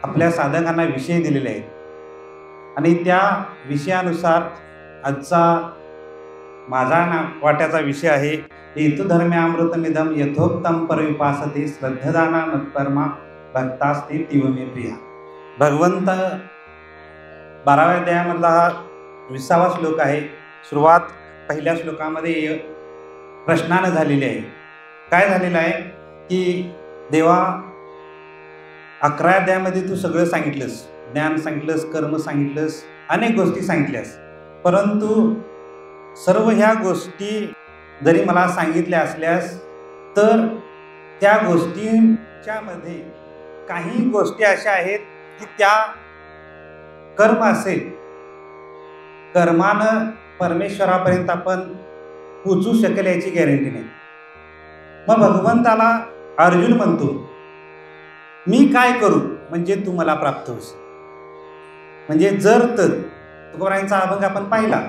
आपल्या साधकांना विषय दिलेले आहेत आणि त्या विषयानुसार आजचा माझा वाट्याचा विषय आहे हेतुधर्म्यामृतमिदं यथोक्तं परविपासते श्रद्धदाना मत्परमा भक्तास्ते तीव मे प्रिया। भगवंत 12व्या अध्यायामधला हा 20वा श्लोक आहे। सुरुवात पहिल्या श्लोकामध्ये प्रश्नानं झालेली आहे। काय झालेलं आहे की देवा 11व्या अध्यायामध्ये तू सगळं सांगितलंस, ज्ञान सांगितलंस, कर्म सांगितलंस, अनेक गोष्टी सांगितल्यास, परंतु सर्व ह्या गोष्टी जरी मला सांगितल्या असल्यास तर त्या गोष्टींच्या मध्ये काही गोष्टी अशा आहेत की त्या कर्म असेल, कर्मानं परमेश्वरापर्यंत आपण पोचू शकेल याची गॅरंटी नाही। मग भगवंताला अर्जुन म्हणतो मी काय करू म्हणजे तू मला प्राप्त होशील। म्हणजे जर तर तुकोबारायांचा अभंग आपण पाहिला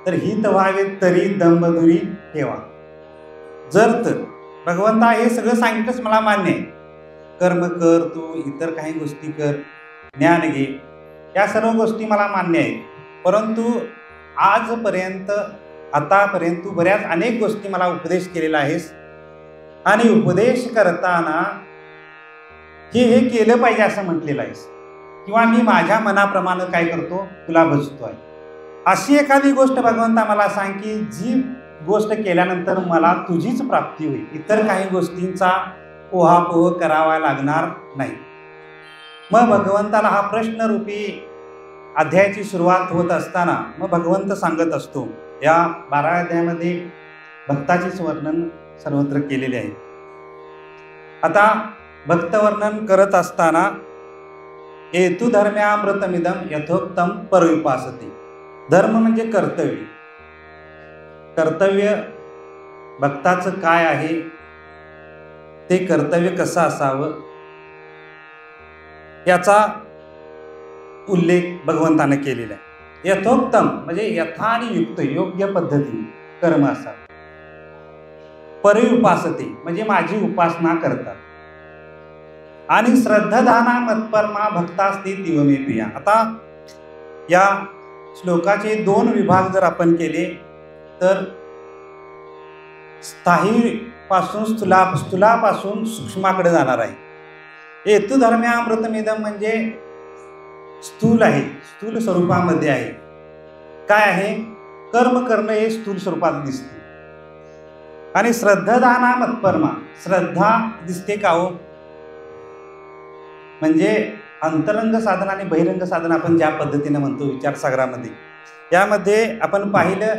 तर हित व्हावे तरी दंबधुरी ठेवा। जर तर भगवंता हे सगळं सांगितलंच मला मान्य आहे, कर्म कर, तू इतर काही गोष्टी कर, ज्ञान घे, या सर्व गोष्टी मला मान्य आहेत, परंतु आजपर्यंत आतापर्यंत तू बऱ्याच अनेक गोष्टी मला उपदेश केलेला आहेस आणि उपदेश करताना हे केलं पाहिजे असं म्हटलेलं आहेस, किंवा मी माझ्या मनाप्रमाणे काय करतो तुला भजतो आहे। अशी एखादी गोष्ट भगवंता मला सांग की जी गोष्ट केल्यानंतर मला तुझीच प्राप्ती होईल, इतर काही गोष्टींचा पोहापोह करावा लागणार नाही। मग भगवंताला हा प्रश्नरूपी अध्यायाची सुरुवात होत असताना मग भगवंत सांगत असतो, या 12व्या अध्यायामध्ये भक्ताचेच वर्णन सर्वत्र केलेले आहे। आता भक्तवर्णन करत असताना हेतुधर्म्यामृतमिदं यथोक्तं परविपासते। धर्म म्हणजे कर्तव्य, कर्तव्य भक्ताचं काय आहे, ते कर्तव्य कसं असावं याचा उल्लेख भगवंताने केलेला आहे। यथोक्तम म्हणजे यथा आणि युक्त, योग्य पद्धतीने कर्म असावं। परविपासते म्हणजे माझी उपासना करतात, आणि श्रद्धदाना मत्परमा भक्तास्ते तीव मे प्रिया। आता या श्लोकाचे 2 विभाग जर आपण केले तर स्थायीपासून स्थूलापासून सूक्ष्माकडे जाणार आहे। हेतुधर्म्यामृतमिदं म्हणजे स्थूल आहे, स्थूल स्वरूपामध्ये आहे। काय आहे, कर्म करणं हे स्थूल स्वरूपात दिसते, आणि श्रद्धदाना मत्परमा, श्रद्धा दिसते का हो, म्हणजे अंतरंग साधन आणि बहिरंग साधन आपण ज्या पद्धतीने म्हणतो विचारसागरामध्ये, यामध्ये आपण पाहिलं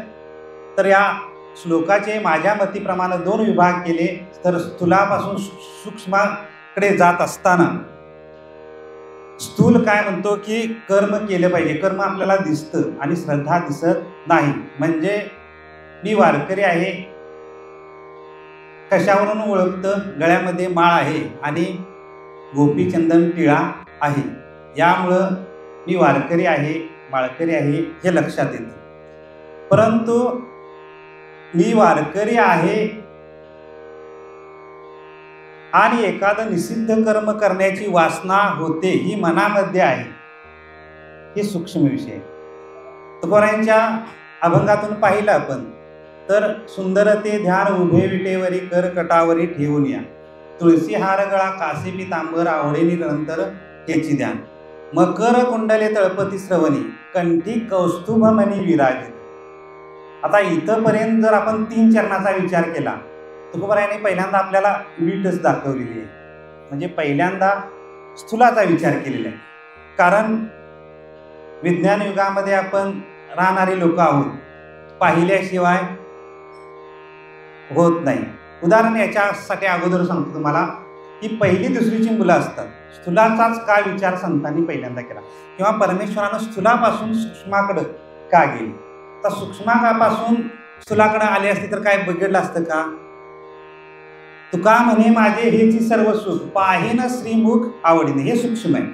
तर या श्लोकाचे माझ्या मतीप्रमाणे 2 विभाग केले तर स्थूलापासून सूक्ष्माकडे जात असताना स्थूल काय म्हणतो की कर्म केलं पाहिजे, कर्म आपल्याला दिसतं आणि श्रद्धा दिसत नाही। म्हणजे मी वारकरी आहे कशावरून ओळखतं, गळ्यामध्ये माळ आहे आणि गोपीचंदन टिळा आहे, यामुळं मी वारकरी आहे, माळकरी आहे हे लक्षात येतं। परंतु मी वारकरी आहे आणि एखादं निषिद्ध कर्म करण्याची वासना होते ही मनामध्ये आहे, हे सूक्ष्म विषय। तुकोबारायांच्या अभंगातून पाहिलं आपण तर सुंदर ते ध्यान उभे विटेवरी कर कटावरी ठेवून या, तुळसी हार गळा कासे पितांबर आवडेनी नंतर त्याची ध्यान, मकर कुंडले तळपती श्रवणी कंठी कौस्तुभ मणी विराजित। आता इथंपर्यंत जर आपण 3 चरणाचा विचार केला, तुकोबारायांनी पहिल्यांदा आपल्याला वीटच दाखवलेली आहे, म्हणजे पहिल्यांदा स्थूलाचा विचार केलेला आहे। कारण विज्ञान युगामध्ये आपण राहणारे लोक आहोत, पाहिल्याशिवाय होत नाही। उदाहरण याच्यासाठी अगोदर सांगतो तुम्हाला की 1ली 2रीची मुलं असतात, स्थूलाचाच का विचार संतांनी पहिल्यांदा केला, किंवा परमेश्वरानं स्थूलापासून सूक्ष्माकडे का गेली, तर सूक्ष्मापासून स्थूलाकडे आले असते तर काय बिघडलं असतं का। तुका म्हणे माझे हेची सर्व सुख पाहेन श्रीमुख आवडीने, हे सूक्ष्म आहे।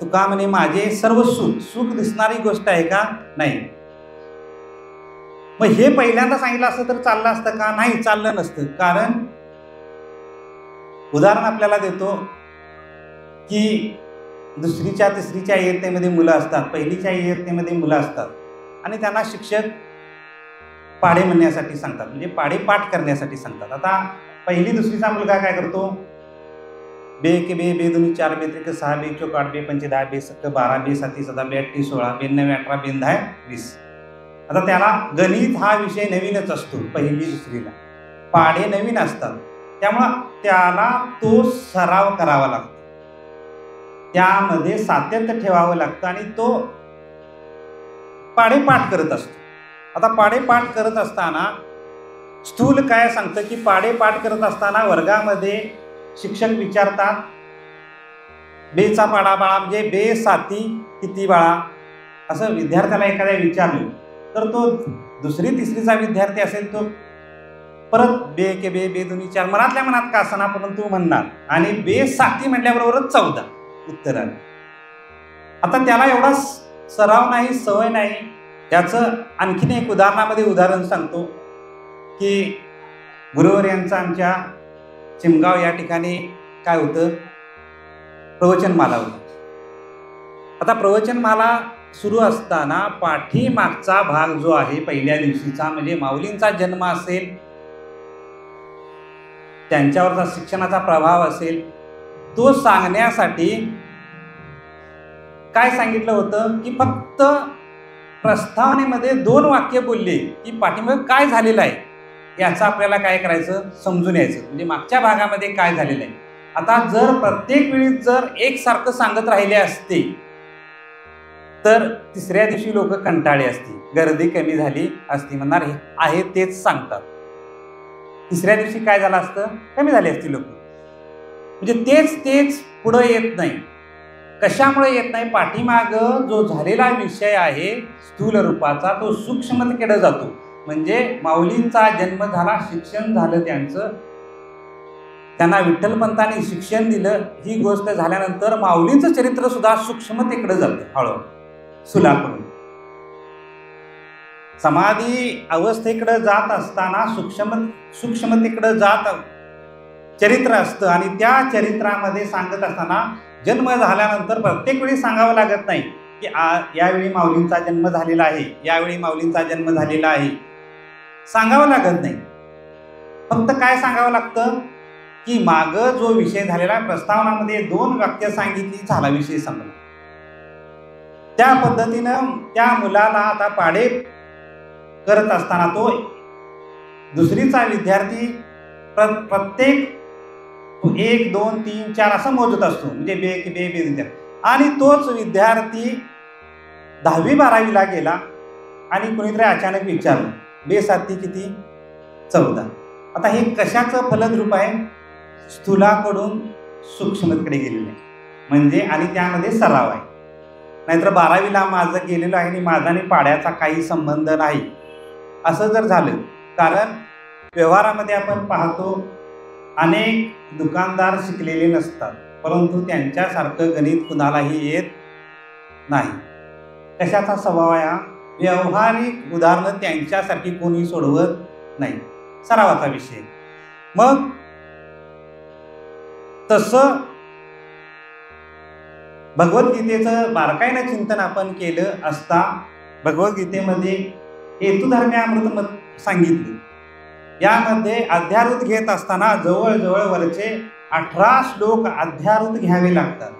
तुका म्हणे माझे सर्व सुख, सुख दिसणारी गोष्ट आहे का, नाही। मग हे पहिल्यांदा सांगितलं असतं तर चाललं असतं का, नाही, चाललं नसतं। कारण उदाहरण आपल्याला देतो, की दुसरीच्या तिसरीच्या इयत्तेमध्ये मुलं असतात, पहिलीच्या इयत्तेमध्ये मुलं असतात आणि त्यांना शिक्षक पाढे म्हणण्यासाठी सांगतात, म्हणजे पाढे पाठ करण्यासाठी सांगतात. आता पहिली दुसरीचा मुलगा काय करतो, बे के बे, बे दोन्ही 4, बे त्रिक 6, बे चौक 8, बे पंचे 10, बे सत्क 12, बे साती 17, बे 8 16, बे 9 18, बे 10 20. आता त्याला गणित हा विषय नवीनच असतो, पहिली दुसरीला पाढे नवीन असतात, त्यामुळं त्याला तो सराव करावा लागतो, त्यामध्ये सातत्य ठेवावं लागतं आणि तो पाढे पाठ करत असतो. आता पाढे पाठ करत असताना स्थूल काय सांगतं की पाढे पाठ करत असताना वर्गामध्ये शिक्षक विचारतात, बेचा पाढा बाळा, म्हणजे बे साती किती बाळा, असं विद्यार्थ्याला एखाद्या विचारलं तर तो दुसरी तिसरीचा विद्यार्थी असेल तो परत बे के बे, बे दोन्ही 4 मनातल्या मनात का असना परंतु म्हणणार आणि बे साती म्हटल्याबरोबरच 14 उत्तर आलं. आता त्याला एवढा सराव नाही, सवय नाही. याचं आणखीन एक उदाहरण सांगतो की गुरुवर यांचं आमच्या चिमगाव या ठिकाणी काय होतं, प्रवचनमाला होती. आता प्रवचनमाला सुरू असताना पाठीमागचा भाग जो आहे पहिल्या दिवशीचा, म्हणजे माऊलींचा जन्म असेल, त्यांच्यावरचा शिक्षणाचा प्रभाव असेल, तो सांगण्यासाठी काय सांगितलं होतं की फक्त प्रस्तावनेमध्ये 2 वाक्य बोलले की पाठीमागे काय झालेलं आहे याचं आपल्याला काय करायचं, समजून यायचं, म्हणजे मागच्या भागामध्ये काय झालेलं आहे. आता जर प्रत्येक वेळी जर एकसारखं सांगत राहिले असते तर तिसऱ्या दिवशी लोक कंटाळले असते, गर्दी कमी झाली असती, म्हणणार आहे तेच सांगतात. तिसऱ्या दिवशी काय झालं असतं, कमी झाली असती लोक, म्हणजे तेच पुढं येत नाही. कशामुळे येत नाही, पाठीमाग जो झालेला विषय आहे स्थूल रूपाचा तो सूक्ष्मतेकडे जातो. म्हणजे माऊलींचा जन्म झाला, शिक्षण झालं त्यांचं, त्यांना विठ्ठलपंतांनी शिक्षण दिलं, ही गोष्ट झाल्यानंतर माऊलींचं चरित्र सुद्धा सूक्ष्मतेकडे जातं, हळूहळू सुलाकडून समाधी अवस्थेकडे जात असताना सूक्ष्मतेकडे जात चरित्र असतं आणि त्या चरित्रामध्ये सांगत असताना जन्म झाल्यानंतर प्रत्येक वेळी सांगावं लागत नाही की यावेळी माऊलींचा जन्म झालेला आहे, यावेळी माऊलींचा जन्म झालेला आहे, सांगावं लागत नाही. फक्त काय सांगावं लागतं की माग जो विषय झालेला प्रस्तावनामध्ये 2 वाक्य सांगितली, झाला विषय संपला. त्या पद्धतीनं त्या मुलाला आता पाढे करत असताना तो दुसरीचा विद्यार्थी प्रत्येक 1 2 3 4 असं मोजत असतो, म्हणजे बे की बे बे विद्यार्थी, आणि तोच विद्यार्थी 10वी 12वीला गेला आणि कोणीतरी अचानक विचारलं बे साती किती, 14. आता हे कशाचं फलद्रूप आहे, स्थूलाकडून सूक्ष्मतेकडे गेलेलं आहे, म्हणजे आणि त्यामध्ये सराव आहे. नाहीतर 12वीला माझं गेलेलं आहे आणि माझा आणि पाढ्याचा काही संबंध नाही असं जर झालं. कारण व्यवहारामध्ये आपण पाहतो अनेक दुकानदार शिकलेले नसतात, परंतु त्यांच्यासारखं गणित कुणालाही येत नाही. कशाचा स्वभाव आहे हा, व्यावहारिक उदाहरणं त्यांच्यासारखी कोणी सोडवत नाही, सरावाचा विषय. मग तसं भगवद्गीतेचं बारकाईनं चिंतन आपण केलं असता भगवद्गीतेमध्ये हेतुधर्म्यामृत सांगितलं. यामध्ये अध्यारूत घेत असताना जवळजवळ वरचे 18 श्लोक अध्यारूत घ्यावे लागतात,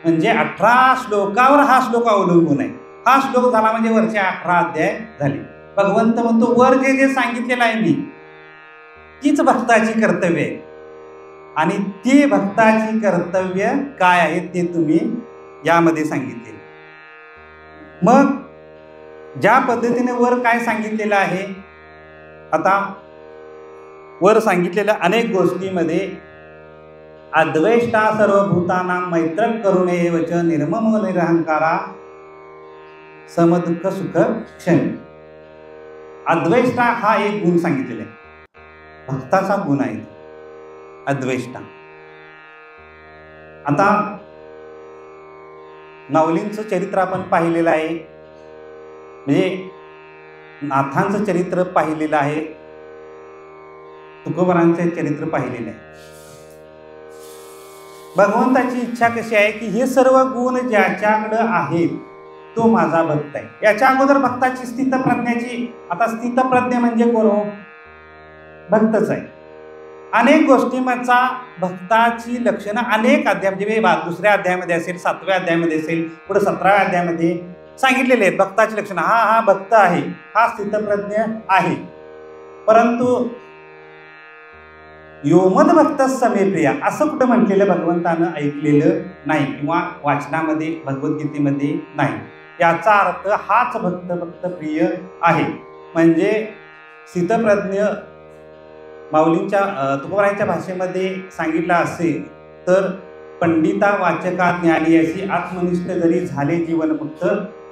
म्हणजे 18 श्लोकावर हा श्लोक अवलंबून आहे. हा श्लोक झाला म्हणजे वरचे 18 अध्याय झाले. भगवंत म्हणतो वर जे जे सांगितलेलं आहे मी, तीच भक्ताची कर्तव्य आहे आणि ती भक्ताची कर्तव्य काय आहेत ते तुम्ही यामध्ये सांगितले. मग ज्या पद्धतीने वर काय सांगितलेलं आहे, आता वर सांगितलेल्या अनेक गोष्टीमध्ये अद्वैष्टा सर्वभूतानां मैत्रक करुणे वच निर्मम निरहंकारा समदुःख सुख क्षण. अद्वैष्टा हा एक गुण सांगितलेला आहे, भक्ताचा गुण आहे अद्वैष्टा. आता माऊलींचं चरित्र आपण पाहिलेलं आहे, म्हणजे नाथांचं चरित्र पाहिलेलं आहे, तुकोबारांचे चरित्र पाहिलेलं आहे. भगवंताची इच्छा कशी आहे की हे सर्व गुण ज्याच्याकडं आहेत तो माझा भक्त आहे. याच्या अगोदर भक्ताची स्थितप्रज्ञाची, आता स्थितप्रज्ञ म्हणजे कोण हो? भक्तच आहे. अनेक गोष्टींचा भक्ताची लक्षणं अनेक अध्याय, म्हणजे दुसऱ्या अध्यायामध्ये असेल, 7व्या अध्यायामध्ये असेल, पुढे 17व्या अध्यायामध्ये सांगितलेले आहेत भक्ताची लक्षणं. हा भक्त आहे, हा स्थितप्रज्ञ आहे. परंतु योमद भक्त समे प्रिया असं कुठं म्हटलेलं भगवंतानं ऐकलेलं नाही किंवा वाचनामध्ये भगवद्गीतेमध्ये नाही. याचा अर्थ हाच भक्त प्रिय आहे. म्हणजे स्थितप्रज्ञ माऊलींच्या तुकोबारायांच्या भाषेमध्ये सांगितलं असेल तर पंडिता वाचका ज्ञानी अशी आत्मनिष्ठ जरी झाले जीवनमुक्त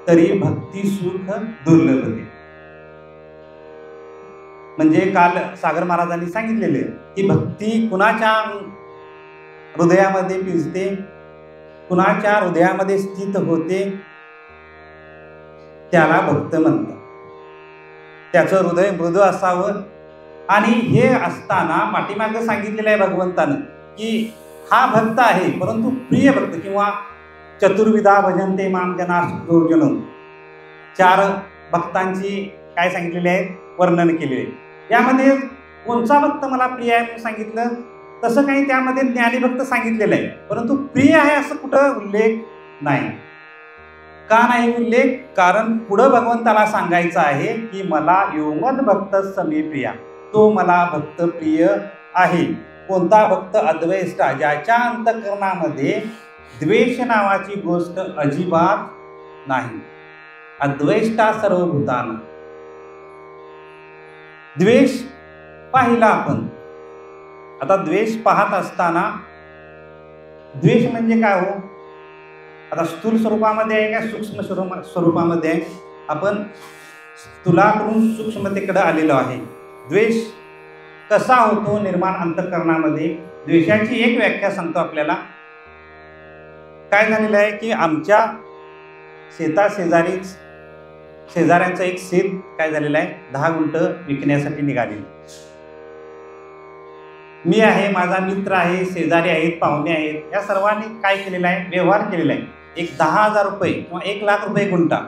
तरी भक्ती सुख दुर्लभ होते. म्हणजे काल सागर महाराजांनी सांगितलेले की भक्ती कुणाच्या हृदयामध्ये पिंजते, कुणाच्या हृदयामध्ये स्थित होते त्याला भक्त म्हणतात. त्याचं हृदय मृदू असावं. आणि हे असताना पाठीमागं सांगितलेलं आहे भगवंतानं की हा भक्त आहे परंतु प्रिय भक्त किंवा चतुर्विधा भजन्ते माम जना सुखोर्जुन, 4 भक्तांची काय सांगितलेले आहे, वर्णन केलेले. यामध्ये कोणचा भक्त मला प्रिय आहे म्हणून सांगितलं तसं काही त्यामध्ये ज्ञानीभक्त सांगितलेलं आहे, परंतु प्रिय आहे असं कुठं उल्लेख नाही. का नाही उल्लेख? कारण पुढं भगवंताला सांगायचं आहे की मला योमद भक्त समे प्रिया, तो मला भक्त प्रिय आहे. कोणता भक्त? अद्वैष्टा, ज्याच्या अंतःकरणामध्ये द्वेष नावाची गोष्ट अजिबात नाही. अद्वैष्टा सर्वभूताना. द्वेष पाहिला आपण. आता द्वेष पाहत असताना द्वेष म्हणजे काय हो? आता स्थूल स्वरूपामध्ये आहे का सूक्ष्म स्वरूपामध्ये आहे? आपण स्थूलाकडून सूक्ष्मतेकडे आलेलो आहे. द्वेष कसा होतो निर्माण अंतःकरणामध्ये? द्वेषाची एक व्याख्या सांगतो आपल्याला. काय झालेलं आहे की आमच्या शेजाऱ्यांचं एक शेत काय झालेलं आहे, 10 गुंठ विकण्यासाठी निघालेलं. मी आहे, माझा मित्र आहे, शेजारी आहेत, पाहुणे आहेत, या सर्वांनी काय केलेलं आहे, व्यवहार केलेला आहे. एक 10,000 रुपये किंवा 1,00,000 रुपये गुंठा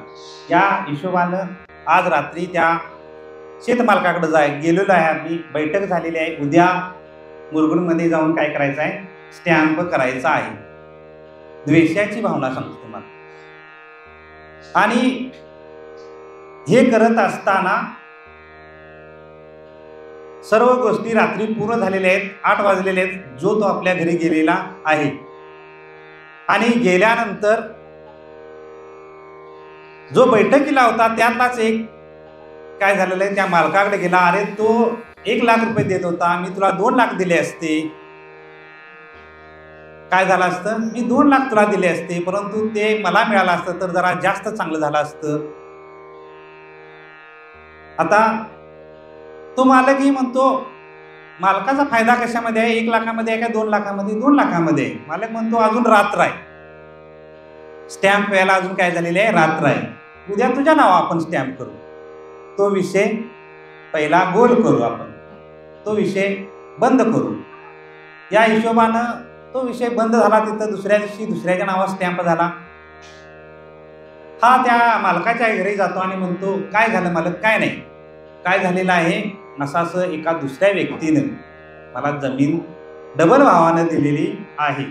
या हिशोबानं आज रात्री त्या शेतमालकाकडे गेलेलो आहे. आम्ही बैठक झालेली आहे. उद्या मुरगुडमध्ये जाऊन काय करायचं आहे, स्टॅम्प करायचा आहे. द्वेषाची भावना सांगतो तुम्हाला. आणि हे करत असताना सर्व गोष्टी रात्री पूर्ण झालेल्या आहेत, 8 वाजलेले आहेत. जो तो आपल्या घरी गेलेला आहे. आणि गेल्यानंतर जो बैठकीला होता त्यातलाच एक काय झालेलं आहे, त्या मालकाकडे गेला. अरे तो 1,00,000 रुपये देत होता, मी तुला 2,00,000 दिले असते. काय झालं असतं, मी 2,00,000 तुला दिले असते, परंतु ते मला मिळालं असतं तर जरा जास्त चांगलं झालं असतं. आता तो मालकही म्हणतो मालकाचा फायदा कशामध्ये आहे, 1,00,000 आहे का 2,00,000? 2,00,000 मालक म्हणतो अजून रात्र आहे, स्टॅम्प व्हायला अजून काय झालेले आहे, रात्र आहे. उद्या तुझ्या नावा आपण स्टॅम्प करू. तो विषय पहिला गोल करू, आपण तो विषय बंद करू. या हिशोबानं तो विषय बंद झाला. तिथं दुसऱ्या दिवशी दुसऱ्याच्या नावावर स्टॅम्प झाला. हा त्या मालकाच्या घरी जातो आणि म्हणतो काय झालं मालक? काय नाही, काय झालेलं आहे असं एका दुसऱ्या व्यक्तीनं मला जमीन डबल भावानं दिलेली आहे.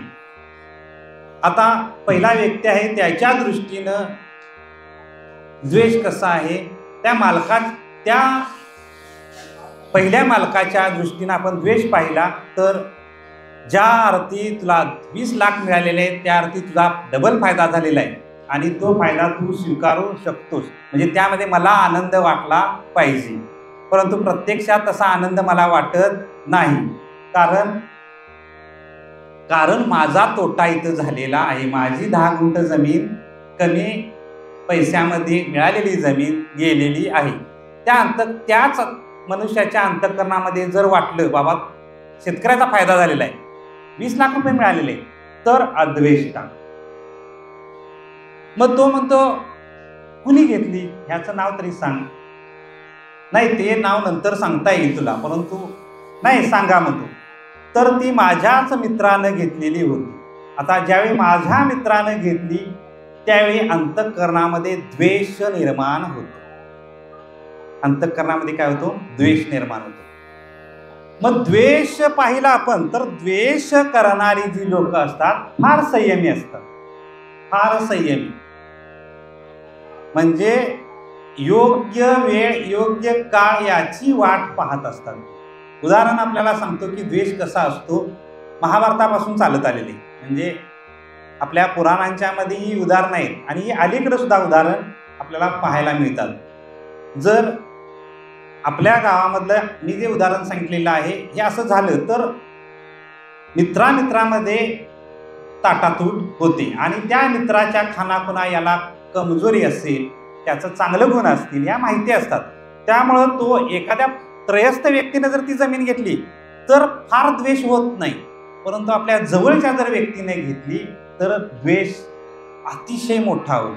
आता पहिला व्यक्ती आहे त्याच्या दृष्टीनं द्वेष कसा आहे, त्या पहिल्या मालकाच्या दृष्टीनं आपण द्वेष पाहिला तर ज्या अर्थी तुला 20,00,000 मिळालेले आहेत त्या अर्थी तुझा डबल फायदा झालेला आहे आणि तो फायदा तू स्वीकारू शकतोस. म्हणजे त्यामध्ये मला आनंद वाटला पाहिजे, परंतु प्रत्यक्षात तसा आनंद मला वाटत नाही. कारण माझा तोटा इथं झालेला आहे. माझी 10 गुंठ जमीन कमी पैशामध्ये मिळालेली जमीन गेलेली आहे. त्याच मनुष्याच्या अंतःकरणामध्ये जर वाटलं बाबा शेतकऱ्याचा फायदा झालेला आहे, 20,00,000 रुपये मिळालेले, तर अद्वेष्टा. मग तो म्हणतो कुणी घेतली ह्याचं नाव तरी सांग. नाही ते नाव नंतर सांगता येईल तुला, परंतु नाही सांगा म्हणतो. तर ती माझ्याच मित्रानं घेतलेली होती. आता ज्यावेळी माझ्या मित्रानं घेतली त्यावेळी अंतःकरणामध्ये द्वेष निर्माण होतो. अंतःकरणामध्ये काय होतो? द्वेष निर्माण होतो. मग द्वेष पाहिला आपण तर द्वेष करणारी जी लोक असतात फार संयमी असतात, फार संयमी. म्हणजे योग्य वेळ योग्य काळ याची वाट पाहत असतात. उदाहरण आपल्याला सांगतो की द्वेष कसा असतो, महाभारतापासून चालत आलेले. म्हणजे आपल्या पुराणांच्या मध्येही उदाहरण आहेत आणि अलीकडे सुद्धा उदाहरण आपल्याला पाहायला मिळतात. जर आपल्या गावामधलं मी जे उदाहरण सांगितलेलं आहे हे असं झालं तर मित्रामित्रामध्ये ताटातूट होते आणि त्या मित्राच्या खानाखुणा याला कमजोरी असेल, त्याचं चांगलं गुण असतील या माहिती असतात. त्यामुळं तो एखाद्या त्रयस्थ व्यक्तीने जर ती जमीन घेतली तर फार द्वेष होत नाही, परंतु आपल्या जवळच्या जर व्यक्तीने घेतली तर द्वेष अतिशय मोठा होतो,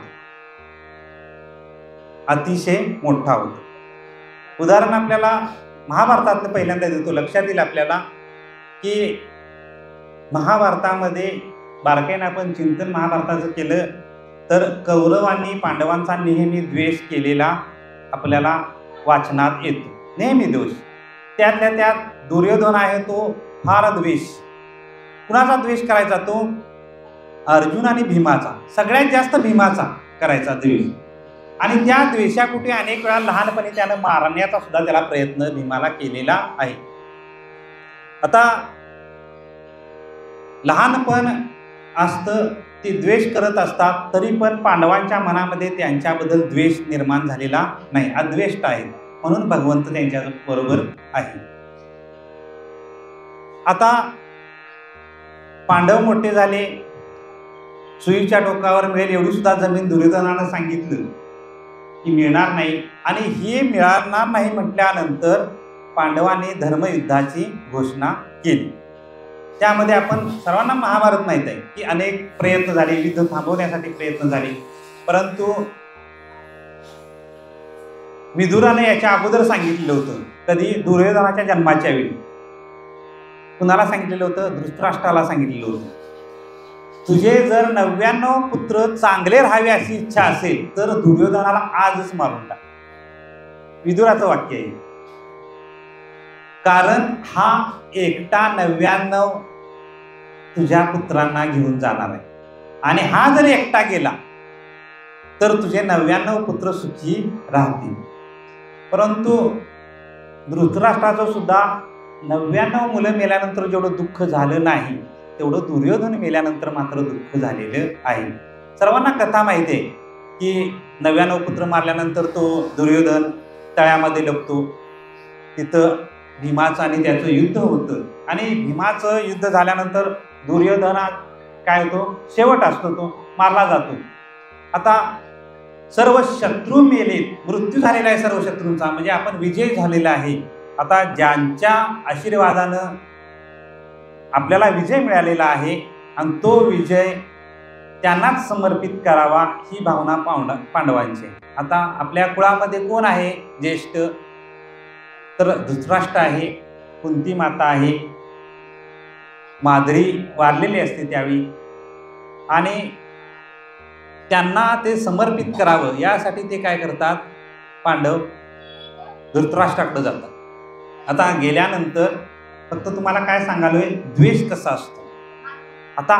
अतिशय मोठा होतो. उदाहरण आपल्याला महाभारतातलं पहिल्यांदा देतो. लक्षात येईल आपल्याला की महाभारतामध्ये बारकाईनं आपण चिंतन महाभारताचं केलं तर कौरवांनी पांडवांचा नेहमी द्वेष केलेला आपल्याला वाचनात येतो, नेहमी दोष. त्यातल्या त्यात दुर्योधन आहे तो फार द्वेष. कुणाचा द्वेष करायचा? तो अर्जुन आणि भीमाचा, सगळ्यात जास्त भीमाचा करायचा द्वेष. आणि त्या द्वेषाकुठे अनेक वेळा लहानपणी त्यानं मारण्याचा सुद्धा त्याला प्रयत्न भीमाला केलेला आहे. आता लहानपण असतं, ते द्वेष करत असतात, तरी पण पांडवांच्या मनामध्ये त्यांच्याबद्दल द्वेष निर्माण झालेला नाही, अद्वेष्ट आहे, म्हणून भगवंत त्यांच्या बरोबर आहे. आता पांडव मोठे झाले, सुईच्या टोकावर मिळेल एवढी सुद्धा जमीन दुर्योधनानं सांगितलं की मिळणार नाही. आणि हे मिळणार नाही म्हटल्यानंतर पांडवांनी धर्मयुद्धाची घोषणा केली. त्यामध्ये आपण सर्वांना महाभारत माहीत आहे की अनेक प्रयत्न झाले, युद्ध थांबवण्यासाठी प्रयत्न झाले, परंतु विदुराने याच्या अगोदर सांगितलेलं होतं. कधी? दुर्योधनाच्या जन्माच्या वेळी. कुणाला सांगितलेलं होतं? धृतराष्ट्राला सांगितलेलं होतं, तुझे जर 99 पुत्र चांगले राहावे अशी इच्छा असेल तर दुर्योधनाला आजच मारून टाक. विदुराचं वाक्य आहे. कारण हा एकटा 99 तुझ्या पुत्रांना घेऊन जाणार आहे आणि हा जर एकटा गेला तर तुझे 99 पुत्र सुखी राहतील. परंतु धृतराष्ट्राचं सुद्धा 99 मुलं मेल्यानंतर जेवढं दुःख झालं नाही तेवढं दुर्योधन मेल्यानंतर मात्र दुःख झालेलं आहे. सर्वांना कथा माहिती आहे की 99 पुत्र मारल्यानंतर तो दुर्योधन तळ्यामध्ये लपतो. तिथं भीमाचं आणि त्याचं युद्ध होतं आणि भीमाचं युद्ध झाल्यानंतर दुर्योधना काय होतो? शेवट असतो, तो मारला जातो. आता सर्व शत्रू मेले, मृत्यू झालेला आहे सर्व शत्रूंचा, म्हणजे आपण विजय झालेला आहे. आता ज्यांच्या आशीर्वादानं आपल्याला विजय मिळालेला आहे आणि तो विजय त्यांनाच समर्पित करावा ही भावना पांडवांची. आता आपल्या कुळामध्ये कोण आहे ज्येष्ठ? तर धृतराष्ट्र आहे, कुंती माता आहे, माद्री वारलेली असते त्यावेळी, आणि त्यांना ते समर्पित करावं यासाठी ते काय करतात? पांडव धृतराष्ट्राकडे जातात. आता गेल्यानंतर फक्त तुम्हाला काय सांगालोय, द्वेष कसा असतो. आता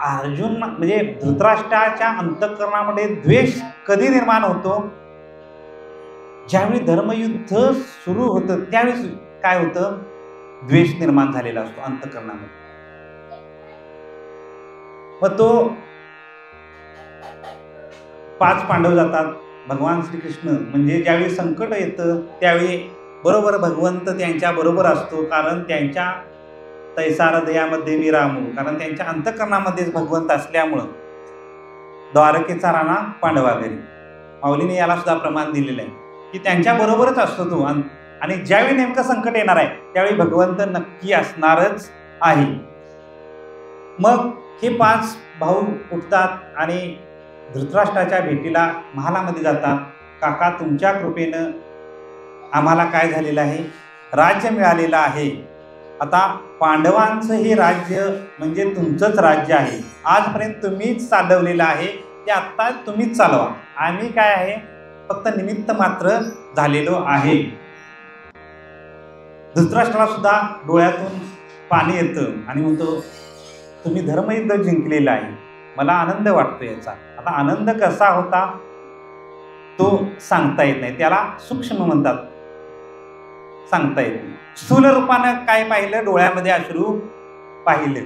अर्जुन म्हणजे धृतराष्ट्राच्या अंतःकरणामध्ये द्वेष कधी निर्माण होतो? ज्यावेळी धर्मयुद्ध सुरू होतं त्यावेळी काय होतं? द्वेष निर्माण झालेला असतो अंतःकरणामध्ये. मग तो 5 पांडव जातात. भगवान श्रीकृष्ण म्हणजे ज्यावेळी संकट येतं त्यावेळी बरोबर भगवंत त्यांच्या बरोबर असतो, कारण त्यांच्या तैसा हृदयामध्ये मी रामू, कारण त्यांच्या अंतःकरणामध्येच भगवंत असल्यामुळं. द्वारकेचा राणा पांडवा घरी, माऊलीने याला सुद्धा प्रमाण दिलेलं आहे की त्यांच्या बरोबरच असतो तो. आणि ज्यावेळी नेमकं संकट येणार आहे त्यावेळी भगवंत नक्की असणारच आहे. मग हे 5 भाऊ उठतात आणि धृतराष्ट्राच्या भेटीला महालामध्ये जातात. काका, तुमच्या कृपेनं आम्हाला काय झालेलं आहे? राज्य मिळालेलं आहे आता पांडवांचं हे राज्य म्हणजे तुमचंच राज्य आहे, आजपर्यंत तुम्हीच चालवलेलं आहे, ते आत्ता तुम्हीच चालवा, आम्ही काय आहे फक्त निमित्त मात्र झालेलो आहे. धृतराष्ट्राला सुद्धा डोळ्यातून पाणी येतं आणि म्हणतो तुम्ही धर्मयुद्ध जिंकलेलं आहे, मला आनंद वाटतो याचा. आता आनंद कसा होता तो सांगता येत नाही, त्याला सूक्ष्म म्हणतात, सांगता येत नाही. स्थूल रूपानं काय पाहिलं, डोळ्यामध्ये अश्रू पाहिलं.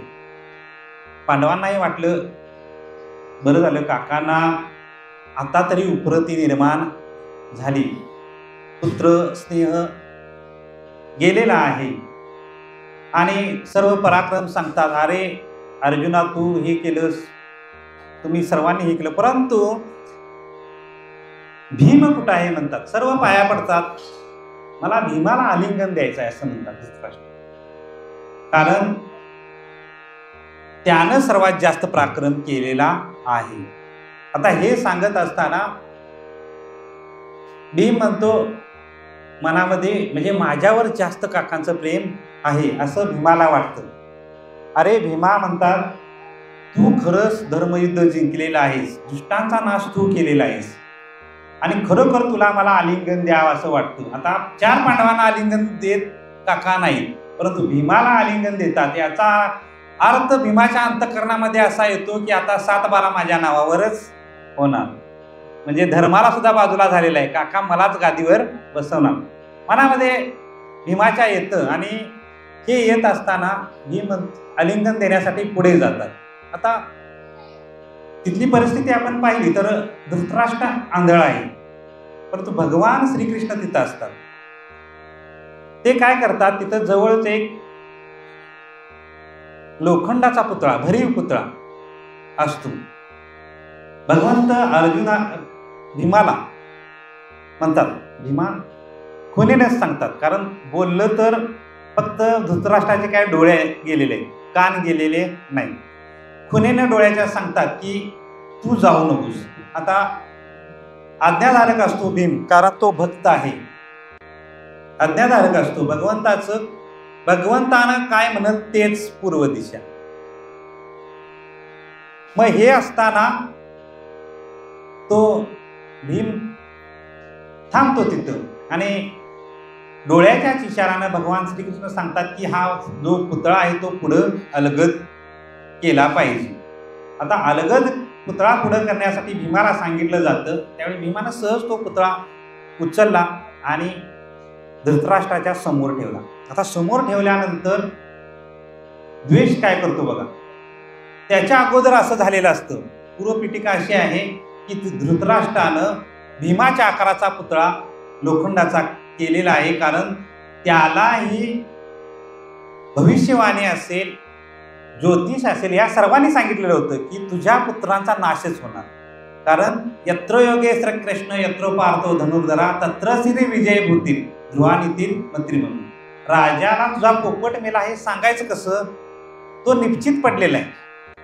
पांडवांनाही वाटलं बरं झालं काकांना आता तरी उपरती निर्माण झाली, पुत्र स्नेह गेलेला आहे आणि सर्व पराक्रम सांगतात, अरे अर्जुना तू हे केलंस, तुम्ही सर्वांनी हे केलं, परंतु भीम कुठं आहे म्हणतात, सर्व पाया पडतात, मला भीमाला आलिंगन द्यायचं आहे असं म्हणतात धृतराष्ट्र, कारण त्यानं सर्वात जास्त पराक्रम केलेला आहे. आता हे सांगत असताना भीम म्हणतो मनामध्ये म्हणजे माझ्यावर जास्त काकांचं प्रेम आहे असं भीमाला वाटतं. अरे भीमा म्हणतात तू खरंच धर्मयुद्ध जिंकलेलं आहेस, दुष्टांचा नाश तू केलेला आहेस आणि खरोखर तुला मला आलिंगन द्यावं असं वाटतं. आता 4 पांडवांना आलिंगन देत काका नाही, परंतु भीमाला आलिंगन देतात. याचा अर्थ भीमाच्या अंतःकरणामध्ये असा येतो की आता 7-12 माझ्या नावावरच होणार, म्हणजे धर्माला सुद्धा बाजूला झालेला आहे, काका मलाच गादीवर बसवणार मनामध्ये भीमाच्या येतं. आणि हे येत असताना भीम आलिंगन देण्यासाठी पुढे जातात. आता तिथली परिस्थिती आपण पाहिली तर धृतराष्ट्र आंधळा आहे, परंतु भगवान श्रीकृष्ण तिथं असतात. ते काय करतात, तिथं जवळच एक लोखंडाचा पुतळा, भरीव पुतळा असतो. भगवंत अर्जुना भीमाला म्हणतात, भीमा खुनेनेच सांगतात, कारण बोललं तर फक्त धृतराष्ट्राचे काय डोळे गेलेले, कान गेलेले नाही, खुनेने डोळ्याच्या सांगतात की तू जाऊ नकोस. आता आज्ञाधारक असतो भीम, कारण तो भक्त आहे, आज्ञाधारक असतो भगवंताचं, भगवंतानं काय म्हणत तेच पूर्व दिशा. मग हे असताना तो भीम थांबतो तिथं आणि डोळ्याच्याच इशारानं भगवान श्रीकृष्ण सांगतात की हा जो पुतळा आहे तो पुढं अलगद केला पाहिजे. आता अलगद पुतळा पुढं करण्यासाठी भीमाला सांगितलं जातं. त्यावेळी भीमानं सहज तो पुतळा उचलला आणि धृतराष्ट्राच्या समोर ठेवला. आता समोर ठेवल्यानंतर द्वेष काय करतो बघा, त्याच्या अगोदर असं झालेलं असतं, पूर्वपीठिका अशी आहे की धृतराष्ट्रानं भीमाच्या आकाराचा पुतळा लोखंडाचा केलेला आहे, कारण त्यालाही भविष्यवाणी असेल, ज्योतिष असेल, या सर्वांनी सांगितलेलं होतं की तुझ्या पुत्रांचा नाशच होणार, कारण यत्र योगेश्वर कृष्ण यत्र पार्थो धनुर्धरा तत्र श्री विजय भूतील ध्रुवानीतील मंत्री म्हणून. राजाला तुझा पोपट मेला हे सांगायचं कसं, तो निश्चित पडलेला आहे,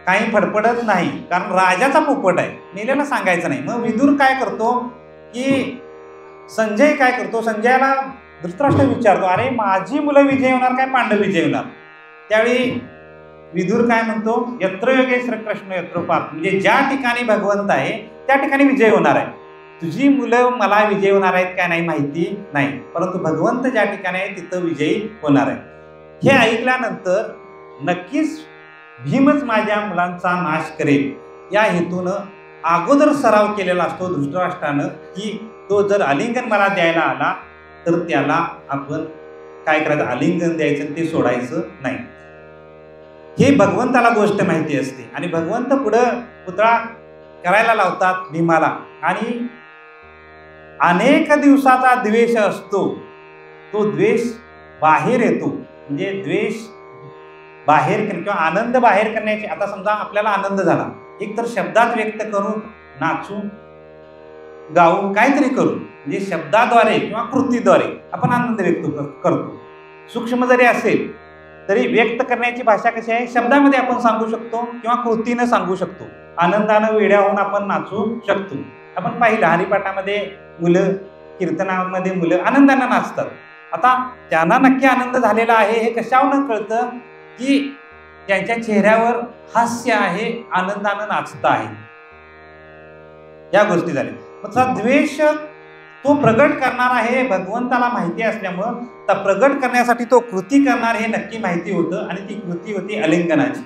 काही फडफडत नाही, कारण राजाचा पोपट आहे, मेलेला सांगायचं नाही. मग विदुर काय करतो की संजय काय करतो, संजयाला धृतराष्ट्र विचारतो, अरे माझी मुलं विजय होणार काय पांडव विजय होणार. त्यावेळी विदुर काय म्हणतो, यत्र योगेश्वर कृष्ण यत्र पार्थ, म्हणजे ज्या ठिकाणी भगवंत आहे त्या ठिकाणी विजय होणार आहे. तुझी मुलं मला विजय होणार आहेत काय नाही माहिती नाही, परंतु भगवंत ज्या ठिकाणी आहे तिथं विजयी होणार आहे. हे ऐकल्यानंतर नक्कीच भीमच माझ्या मुलांचा नाश करेल या हेतूनं अगोदर सराव केलेला असतो धृतराष्ट्रानं की तो जर आलिंगन मला द्यायला आला तर त्याला आपण काय करायचं, आलिंगन द्यायचं, ते सोडायचं नाही. हे भगवंताला गोष्ट माहिती असते आणि भगवंत पुढं पुतळा करायला लावतात भीमाला. आणि अनेक दिवसाचा द्वेष असतो, तो द्वेष बाहेर येतो, म्हणजे द्वेष बाहेर किंवा आनंद बाहेर करण्याची. आता समजा आपल्याला आनंद झाला, एक तर शब्दात व्यक्त करू, नाचू, गाऊ, काहीतरी करू, म्हणजे शब्दाद्वारे किंवा कृतीद्वारे आपण आनंद व्यक्त करतो. सूक्ष्म जरी असेल तरी व्यक्त करण्याची भाषा कशी आहे, शब्दामध्ये आपण सांगू शकतो किंवा कृतीनं सांगू शकतो. आनंदानं वेड्या होऊन आपण नाचू शकतो. आपण पाहिलं हरिपाठामध्ये मुलं, कीर्तनामध्ये मुलं आनंदानं नाचतात. आता त्यांना नक्की आनंद झालेला आहे हे कशावरून कळतं की त्यांच्या चेहऱ्यावर हास्य आहे, आनंदानं नाचत आहे, या गोष्टी झाल्या. तसा द्वेष तो प्रगट करणार आहे भगवंताला माहिती असल्यामुळं तर प्रगट करण्यासाठी तो कृती करणार हे नक्की माहिती होतं आणि ती कृती होती आलिंगनाची.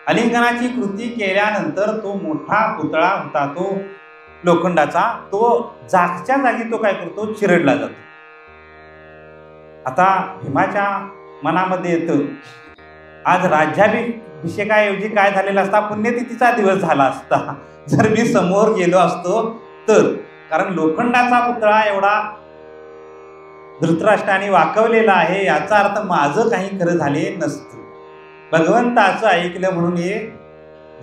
आलिंगनाची कृती केल्यानंतर तो मोठा पुतळा होता तो लोखंडाचा, तो जागच्या जागी तो काय करतो, चिरडला जातो. आता भीमाच्या मनामध्ये येतं आज राज्याभिषेकाऐवजी काय झालेला असता, पुण्यतिथीचा दिवस झाला असता जर मी समोर गेलो असतो तर. कारण लोखंडाचा पुतळा एवढा धृतराष्ट्राने वाकवलेला आहे याचा अर्थ माझं काही खरं झाले नसतं, भगवंताचं ऐकलं म्हणून हे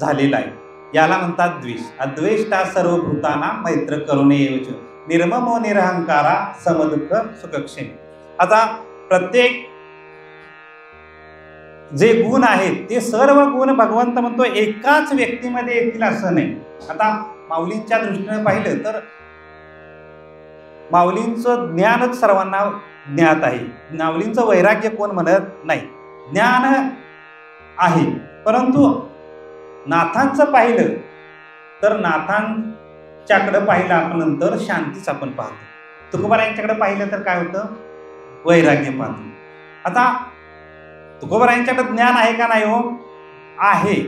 झालेलं आहे. याला म्हणतात द्वेष. अद्वेष्टा सर्वभूताना मैत्र करुणे एवच निर्ममो निरहंकारा समदुःख सुखक्षेमी. आता प्रत्येक जे गुण आहेत ते सर्व गुण भगवंत म्हणतो एकाच व्यक्तीमध्ये येतील असं नाही. आता माऊलींच्या दृष्टीने पाहिलं तर माऊलींचं ज्ञानच सर्वांना ज्ञात आहे. माऊलींचं वैराग्य कोण म्हणत नाही, ज्ञान आहे. परंतु नाथांचं पाहिलं तर नाथांच्याकडे पाहिलं आपण नंतर शांतीच आपण पाहतो. तुकोबारायांच्याकडे पाहिलं तर काय होतं, वैराग्य पाहतो. आता तुकोबारायांच्याकडे ज्ञान आहे का नाही हो, आहे.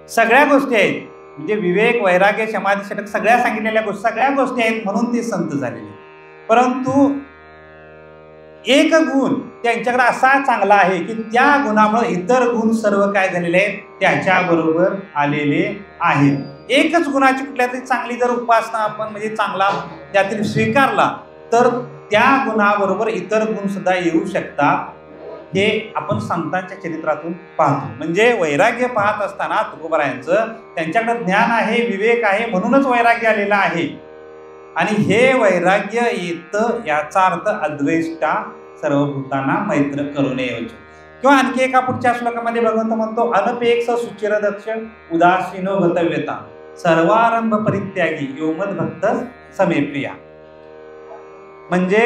सगळ्या गोष्टी आहेत, म्हणजे विवेक, वैराग्य, समाधी, षटक सगळ्या सांगितलेल्या गोष्टी, सगळ्या गोष्टी आहेत म्हणून ते संत झालेले. परंतु एक गुण त्यांच्याकडे असा चांगला आहे की त्या गुणामुळे इतर गुण सर्व काय झालेले आहेत, त्याच्याबरोबर आलेले आहेत. एकच गुणाची कुठल्या तरी चांगली जर उपासना आपण म्हणजे चांगला त्यातील स्वीकारला तर त्या गुणाबरोबर इतर गुण सुद्धा येऊ शकतात. हे आपण संतांच्या चरित्रातून पाहतो. म्हणजे वैराग्य पाहत असताना तुकोबारायांचं त्यांच्याकडे ज्ञान आहे, विवेक आहे म्हणूनच वैराग्य आलेलं आहे. आणि हे वैराग्य येतं याचा अर्थ अद्वेष्टा सर्वभूतांना मैत्र करुणे एवच. किंवा आणखी एका पुढच्या श्लोकामध्ये भगवंत म्हणतो अनपेक्ष सुचिरदक्ष उदासीनो गतव्यता सर्वारंभ परित्यागी योमद भक्त समेप्रिया. म्हणजे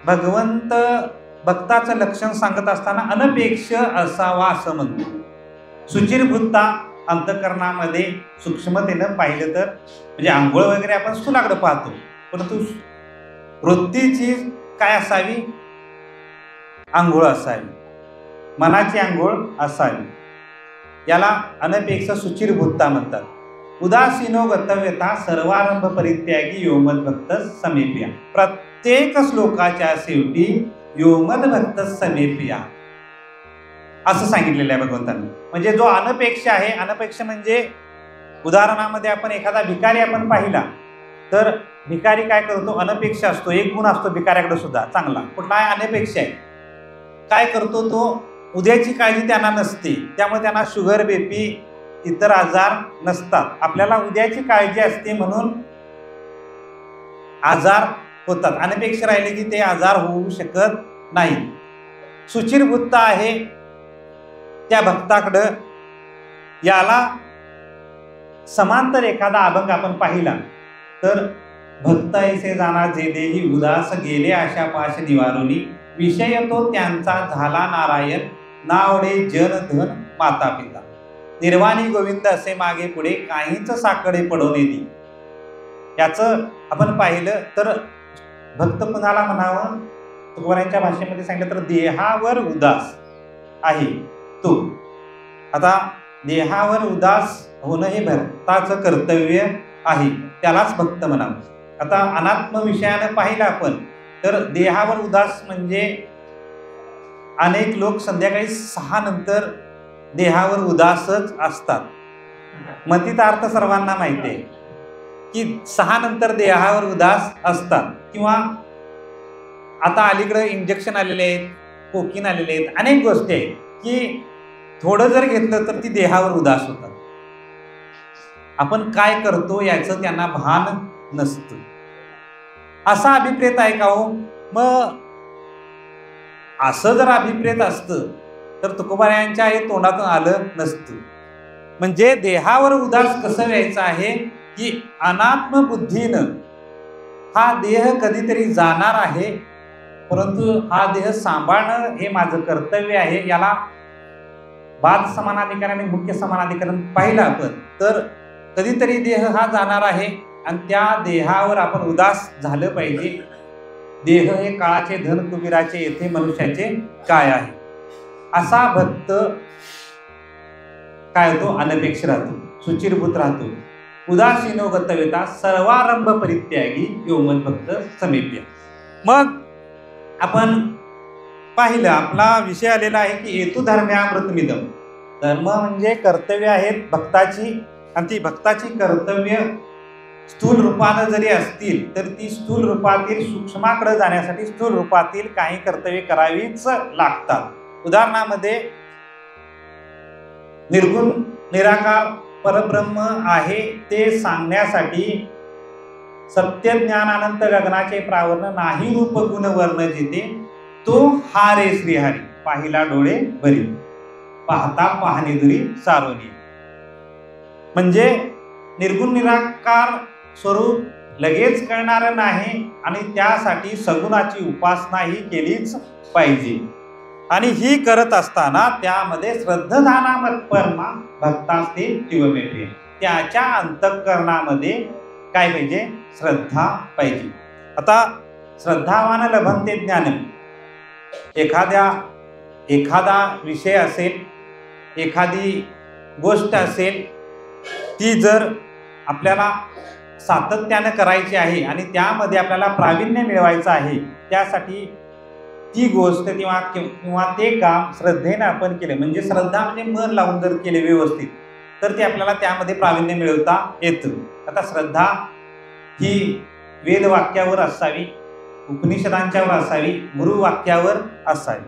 भगवंत भक्ताचं लक्षण सांगत असताना अनपेक्ष असावा असं म्हणतो. सुचिरवृत्ता अंतःकरणामध्ये सूक्ष्मतेनं पाहिलं तर म्हणजे आंघोळ वगैरे आपण स्थूलाकडे पाहतो, परंतु वृत्तीची काय असावी, आंघोळ असावी, मनाची आंघोळ असावी. याला अनपेक्ष सुचिरवृत्ता म्हणतात. उदासीनो गतव्यता सर्वारंभ परित्यागी योमद भक्त समेप्रिया. प्रत्येक श्लोकाच्या शेवटी योमद भक्त समेप्रिया असं सांगितलेलं आहे भगवंतांनी. म्हणजे जो अनपेक्ष आहे, अनपेक्ष म्हणजे उदाहरणामध्ये आपण एखादा भिकारी आपण पाहिला तर भिकारी काय करतो, अनपेक्ष असतो. एक गुण असतो भिकाऱ्याकडे सुद्धा चांगला, कुठला आहे, अनपेक्ष आहे. काय करतो तो, उद्याची काळजी त्यांना नसते, त्यामुळे त्यांना शुगर, बीपी इतर आजार नसतात. आपल्याला उद्याची काळजी असते म्हणून आजार होतात. अनपेक्ष राहिले की ते आजार होऊ शकत नाही. सुचिरवृत्त आहे त्या भक्ताकडं. याला समांतर एखादा अभंग आपण पाहिला तर भक्त ऐसे जाणार जे देही उदास गेले आशा पाश निवारुनी विषय तो त्यांचा झाला नारायण नावडे जन धन माता पिता निर्वाणी गोविंद असे मागे पुढे काहीच साकडे पडवणे दी. याचं आपण पाहिलं तर भक्त कुणाला म्हणावं, तुकोबारायांच्या भाषेमध्ये सांगितलं तर देहावर उदास आहे तो. आता देहावर उदास होणं हे भक्ताचं कर्तव्य आहे, त्यालाच भक्त म्हणावं. आता अनात्म विषयानं पाहिलं आपण तर देहावर उदास म्हणजे अनेक लोक संध्याकाळी 6 नंतर देहावर उदासच असतात. मतितार्थ सर्वांना माहिती आहे की 6 नंतर देहावर उदास असतात. किंवा आता अलीकडे इंजेक्शन आलेले आहेत, कोकीन आलेले आहेत, अनेक गोष्टी आहेत की थोडं जर घेतलं तर ती देहावर उदास होतात. आपण काय करतो याचं त्यांना भान नसतं. असा अभिप्रेत आहे का हो? मग असं जर अभिप्रेत असतं तर तुकोबारायांच्या हे तोंडातून आलं नसतं. म्हणजे देहावर उदास कसं व्हायचं आहे की अनात्म बुद्धीनं हा देह कधीतरी जाणार आहे, परंतु हा देह सांभाळणं हे माझं कर्तव्य आहे. याला बाद समानाधिकरण आणि मुख्य समानाधिकरण पाहिलं आपण तर कधीतरी देह हा जाणार आहे आणि त्या देहावर आपण उदास झालं पाहिजे. देह हे काळाचे धन कुबीराचे, येथे मनुष्याचे काय आहे. असा भक्त काय होतो, अनपेक्ष राहतो, सुचिरभूत राहतो. उदासीनो गतवेता सर्वारंभ परित्यागी यो मद्भक्त समीप्य. मग आपण पाहिलं आपला विषय आलेला आहे की हेतू धर्म्यामृतमिदम. धर्म म्हणजे कर्तव्य आहेत भक्ताची, आणि ती भक्ताची कर्तव्य स्थूल रूपानं जरी असतील तर ती स्थूल रूपातील सूक्ष्माकडे जाण्यासाठी स्थूल रूपातील काही कर्तव्य करावीच लागतात. उदाहरणामध्ये निर्गुण निराकार परब्रह्म आहे ते सांगण्यासाठी सत्य ज्ञान अनंत गगनाचे प्रावरण नाही रूप गुण वर्ण जिथे तो हा रे श्रीहरी पाहिला डोळे बरी पाहता पाहणे दुरी सारोनी. म्हणजे निर्गुण निराकार स्वरूप लगेच कळणार नाही आणि त्यासाठी सगुणाची उपासनाही केलीच पाहिजे. आणि ही करत असताना त्यामध्ये श्रद्धाधाना मत्परमा भक्तास्ते तीव्रमेत्रिय, त्याच्या अंतःकरणामध्ये काय पाहिजे, श्रद्धा पाहिजे. आता श्रद्धावान लभन्ते ज्ञानम. एखादा विषय असेल, एखादी गोष्ट असेल, ती जर आपल्याला सातत्यानं करायची आहे आणि त्यामध्ये आपल्याला प्रावीण्य मिळवायचं आहे, त्यासाठी ती गोष्ट किंवा ते काम श्रद्धेनं आपण केले, म्हणजे श्रद्धा म्हणजे मन लावून जर केले व्यवस्थित, तर ते आपल्याला त्यामध्ये प्रावीण्य मिळवता येतं. आता श्रद्धा ही वेदवाक्यावर असावी, उपनिषदांच्यावर असावी, गुरुवाक्यावर असावी.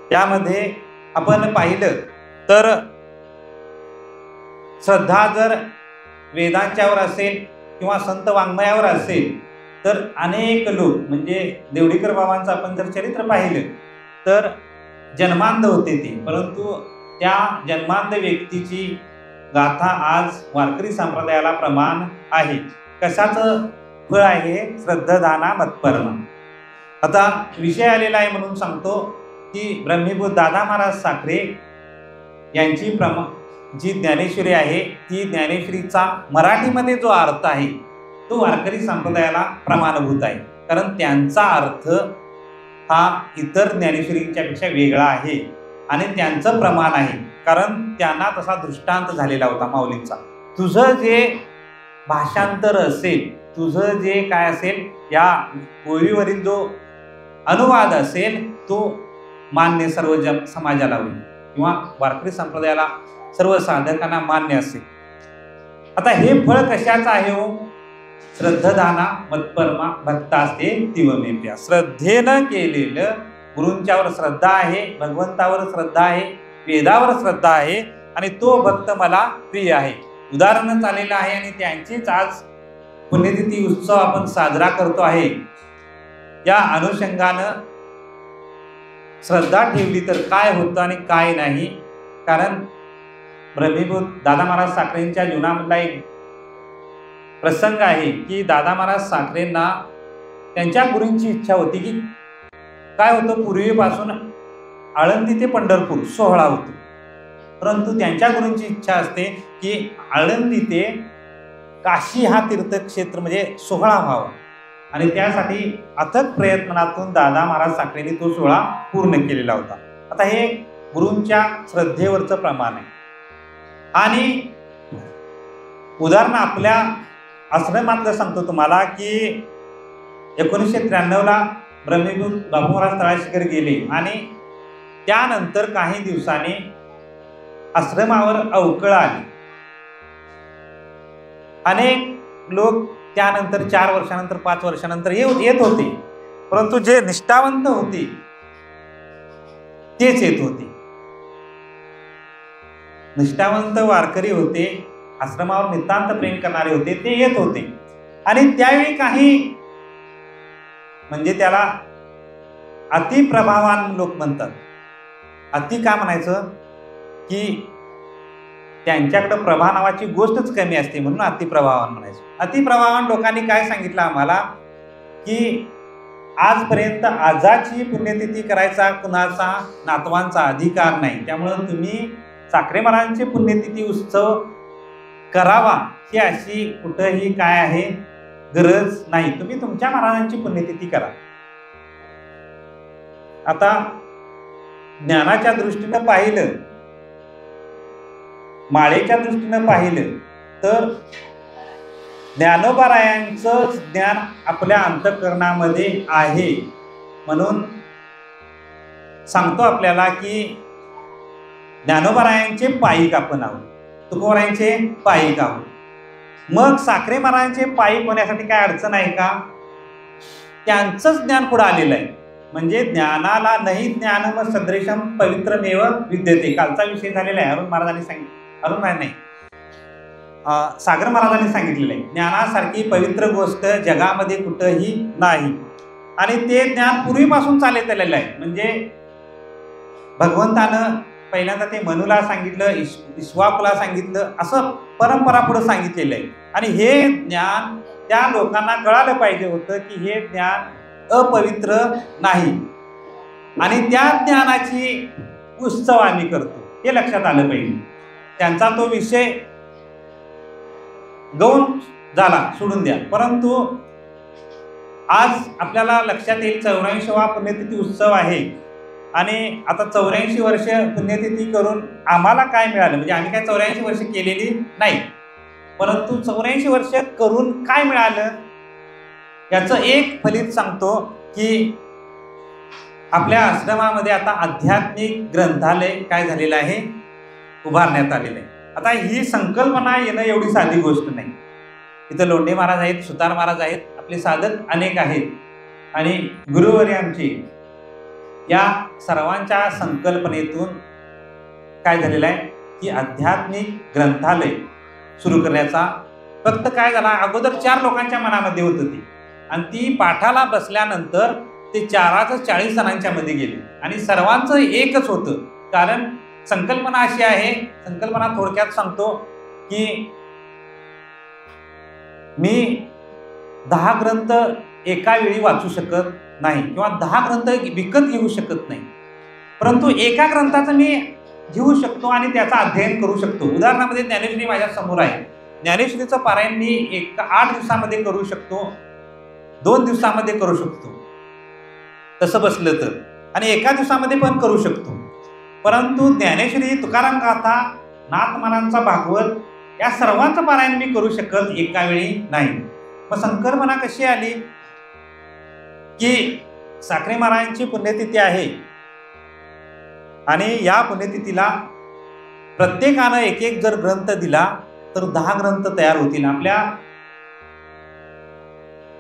त्यामध्ये आपण पाहिलं तर श्रद्धा जर वेदांच्यावर असेल किंवा संत वाङ्मयावर असेल तर अनेक लोक, म्हणजे देवडीकर बाबांचं आपण जर चरित्र पाहिलं तर जन्मांध होते ते, परंतु त्या जन्मांध व्यक्तीची गाथा आज वारकरी संप्रदायाला प्रमाण आहे. कशाचं फळ आहे, श्रद्धाधाना मत्परमा. आता विषय आलेला आहे म्हणून सांगतो की ब्रह्मीभूत दादा महाराज साखरे यांची जी ज्ञानेश्वरी आहे ती ज्ञानेश्वरीचा मराठीमध्ये जो अर्थ आहे तो वारकरी संप्रदायाला प्रमाणभूत आहे. कारण त्यांचा अर्थ हा इतर ज्ञानेश्वरींच्या पेक्षा वेगळा आहे आणि त्यांचं प्रमाण आहे. कारण त्यांना तसा दृष्टांत झालेला होता माऊलींचा. तुझं जे भाषांतर असेल, तुझं जे काय असेल, या ओळीवरील जो अनुवाद असेल तो मान्य सर्व समाजाला होईल किंवा वारकरी संप्रदायाला सर्व साधकांना मान्य असेल. आता हे फळ कशाचं आहे हो, श्रद्धाधाना मत्परमा भक्तास्ते तीव्रमेत्रिय. श्रद्धेनं केलेलं, गुरूंच्यावर श्रद्धा आहे, भगवंतावर श्रद्धा आहे, वेदावर श्रद्धा आहे आणि तो भक्त मला प्रिय आहे. उदाहरण चाललेलं आहे आणि त्यांचीच आज पुण्यतिथी उत्सव आपण साजरा करतो आहे. या अनुषंगानं श्रद्धा ठेवली तर काय होतं आणि काय नाही. कारण ब्रह्मीभूत दादा महाराज साखरेंच्या जीवनामधला एक प्रसंग आहे की दादा महाराज साखरेंना त्यांच्या गुरूंची इच्छा होती की काय होतं, पूर्वीपासून आळंदी ते पंढरपूर सोहळा होतो, परंतु त्यांच्या गुरूंची इच्छा असते की आळंदी ते काशी हा तीर्थक्षेत्र म्हणजे सोहळा व्हावा आणि त्यासाठी अथक प्रयत्नातून दादा महाराज साखरेंनी तो सोहळा पूर्ण केलेला होता. आता हे गुरूंच्या श्रद्धेवरचं प्रमाण आहे. आणि उदाहरण आपल्या आश्रमातलं सांगतो तुम्हाला की 1993 ब्रह्मीभूत बाबू महाराज तळाशीकर गेले आणि त्यानंतर काही दिवसांनी आश्रमावर अवकळ आली. अनेक लोक त्यानंतर 4 वर्षानंतर 5 वर्षानंतर येत होते, परंतु जे निष्ठावंत होते तेच येत होते. निष्ठावंत वारकरी होते, आश्रमावर नितांत प्रेम करणारे होते, ते येत होते. आणि त्यावेळी काही म्हणजे त्याला अतिप्रभावान लोक म्हणतात. अति का म्हणायचं की त्यांच्याकडे प्रभा नावाची गोष्टच कमी असते, म्हणून अतिप्रभावान म्हणायचं. अतिप्रभावान लोकांनी काय सांगितलं आम्हाला की आजपर्यंत आजाची पुण्यतिथी करायचा कुणाचा नातवांचा अधिकार नाही, त्यामुळं तुम्ही साखरे महाराजांची पुण्यतिथी उत्सव करावा ही अशी कुठंही काय आहे गरज नाही. तुम्ही तुमच्या महाराजांची पुण्यतिथी करा. आता ज्ञानाच्या दृष्टीनं पाहिलं, माळेच्या दृष्टीनं पाहिलं तर ज्ञानोबारायांचं ज्ञान आपल्या अंतःकरणामध्ये आहे, म्हणून सांगतो आपल्याला की ज्ञानोबारायांचे पायिक आपण आहोत, तुकोबारायांचे पायिक आहोत. मग साखरे महाराजांचे पायिक होण्यासाठी काय अडचण आहे का? त्यांचंच ज्ञान पुढे आलेलं आहे. म्हणजे ज्ञानाला नाही ज्ञानम सदृशम पवित्रमेव विद्यते, कालचा विषय झालेला आहे. अरुण महाराजांनी सांगितलं, अरुण महाराज नाही, सागर महाराजांनी सांगितलेलं आहे, ज्ञानासारखी पवित्र गोष्ट जगामध्ये कुठंही नाही. आणि ते ज्ञान पूर्वीपासून चालत आलेलं आहे. म्हणजे भगवंतानं पहिल्यांदा ते मनुला सांगितलं, इक्ष्वाकुला सांगितलं, असं परंपरा पुढे सांगितलेलं आहे. आणि हे ज्ञान त्या लोकांना कळालं पाहिजे होतं की हे ज्ञान अपवित्र नाही, आणि त्या ज्ञानाची उत्सव आम्ही करतो हे लक्षात आलं पाहिजे. त्यांचा तो विषय गौण झाला, सोडून द्या. परंतु आज आपल्याला लक्षात येईल 84वा पुण्यतिथी उत्सव आहे. आणि आता 84 वर्ष पुण्यतिथी करून आम्हाला काय मिळालं? म्हणजे आम्ही काय 84 वर्ष केलेली नाही, परंतु 84 वर्ष करून काय मिळालं याचं एक फलित सांगतो की आपल्या आश्रमामध्ये आता आध्यात्मिक ग्रंथालय काय झालेलं आहे, उभारण्यात आलेलं आहे. आता ही संकल्पना येणं एवढी साधी गोष्ट नाही. इथं लोंढे महाराज आहेत, सुतार महाराज आहेत, आपले साधक अनेक आहेत, आणि गुरुवर्य आमचे या सर्वांच्या संकल्पनेतून काय झालेलं आहे की आध्यात्मिक ग्रंथालय सुरू करण्याचा फक्त काय झाला, अगोदर 4 लोकांच्या मनामध्ये होतं ते, आणि ती पाठाला बसल्यानंतर ते 40 जणांच्या मध्ये गेले, आणि सर्वांचं एकच होतं. कारण संकल्पना अशी आहे, संकल्पना थोडक्यात सांगतो की मी 10 ग्रंथ एका वेळी वाचू शकत नाही किंवा 10 ग्रंथ विकत घेऊ शकत नाही, परंतु एका ग्रंथाचं मी घेऊ शकतो आणि त्याचा अध्ययन करू शकतो. उदाहरणामध्ये ज्ञानेश्वरी माझ्या समोर आहे. ज्ञानेश्वरीचं पारायण मी 8 दिवसामध्ये करू शकतो, 2 दिवसामध्ये करू शकतो तसं बसलं तर, आणि एका दिवसामध्ये पण करू शकतो. परंतु ज्ञानेश्वरी, तुकाराम गाथा, नाथ महाराजांचा भागवत या सर्वांचं पारायण मी करू शकत एका वेळी नाही. मग संकल्पना कशी आली की साखरे महाराजांची पुण्यतिथी आहे, आणि या पुण्यतिथीला प्रत्येकानं एक जर ग्रंथ दिला तर 10 ग्रंथ तयार होतील. आपल्या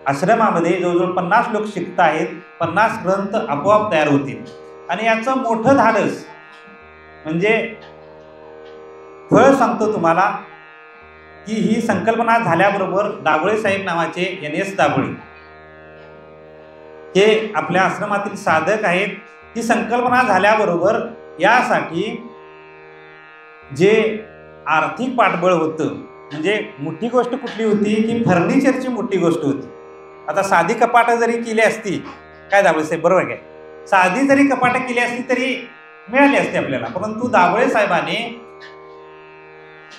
आश्रमामध्ये जवळजवळ 50 लोक शिकत आहेत, 50 ग्रंथ आपोआप तयार होतील. आणि याचं मोठं धाडस म्हणजे फळ सांगतो तुम्हाला की ही संकल्पना झाल्याबरोबर दाभोळे साहेब नावाचे NS दाभोळे हे आपल्या आश्रमातील साधक आहेत. ही संकल्पना झाल्याबरोबर यासाठी जे आर्थिक पाठबळ होतं, म्हणजे मोठी गोष्ट कुठली होती की फर्निचरची मोठी गोष्ट होती. आता साधी कपाटं जरी केली असती, काय दाभोळे साहेब बरोबर काय, साधी जरी कपाटं केली असती तरी मिळाली असते आपल्याला, परंतु दाभोळे साहेबांनी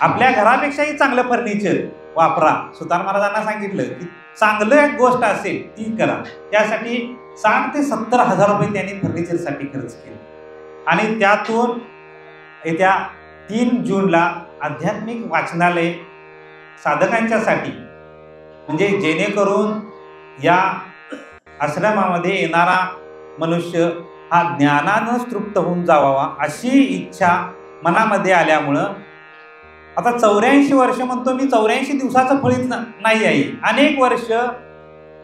आपल्या घरापेक्षाही चांगलं फर्निचर वापरा. सुतार महाराजांना सांगितलं की चांगलं गोष्ट असेल ती करा. त्यासाठी 60 ते 70 हजार रुपये त्यांनी फर्निचरसाठी खर्च केले. आणि त्यातून येत्या 3 जूनला आध्यात्मिक वाचनालय साधकांच्यासाठी, म्हणजे जेणेकरून या आश्रमामध्ये येणारा मनुष्य हा ज्ञानानंच तृप्त होऊन जावा अशी इच्छा मनामध्ये आल्यामुळं आता 84 वर्ष म्हणतो मी, 84 दिवसाचं फळीत नाही आहे. अनेक वर्ष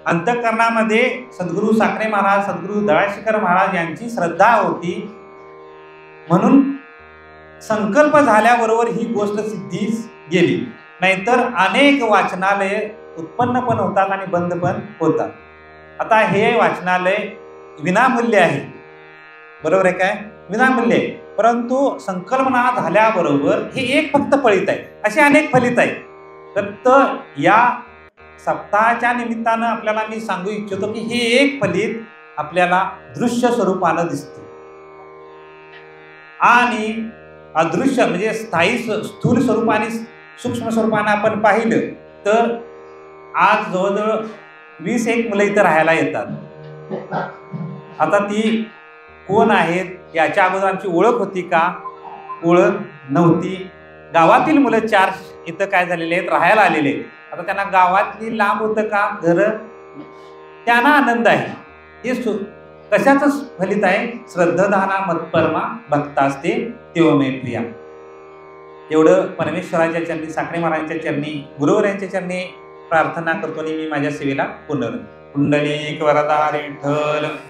अंतःकरणामध्ये सद्गुरू साखरे महाराज, सद्गुरू दळाशिखर महाराज यांची श्रद्धा होती, म्हणून संकल्प झाल्याबरोबर ही गोष्ट सिद्धीस गेली. नाहीतर अनेक वाचनालय उत्पन्न पण होतात आणि बंद पण होतात. आता हे वाचनालय विनामूल्य आहे, बरोबर आहे काय? विनामूल्य आहे, परंतु संकल्पना झाल्याबरोबर हे एक फक्त फलित आहे, असे अनेक फलित आहेत. तर या सप्ताहाच्या निमित्तानं आपल्याला मी सांगू इच्छितो की हे एक फलित आपल्याला दृश्य स्वरूपानं दिसतं आणि अदृश्य म्हणजे स्थायी स्थूल स्वरूपाने सूक्ष्म स्वरूपाने आपण पाहिलं तर आज जवळजवळ 20-1 मुलं इथं राहायला येतात. आता ती कोण आहेत याच्या अगोदर आमची ओळख होती का? ओळख नव्हती. गावातील मुलं 4 इथं काय झालेले आहेत, राहायला आलेले आहेत. आता त्यांना गावातली लांब होतं का घरं, त्यांना आनंद आहे. हे कशाचं फलित आहे? श्रद्धाधाना मत्परमा भक्तास्ते तेवमे प्रिया. एवढं परमेश्वराच्या चरणी, साखरे महाराजांच्या चरणी, गुरुवरांच्या चरणी प्रार्थना करतो आणि मी माझ्या सेवेला पुंडलिक वरदा विठ्ठल.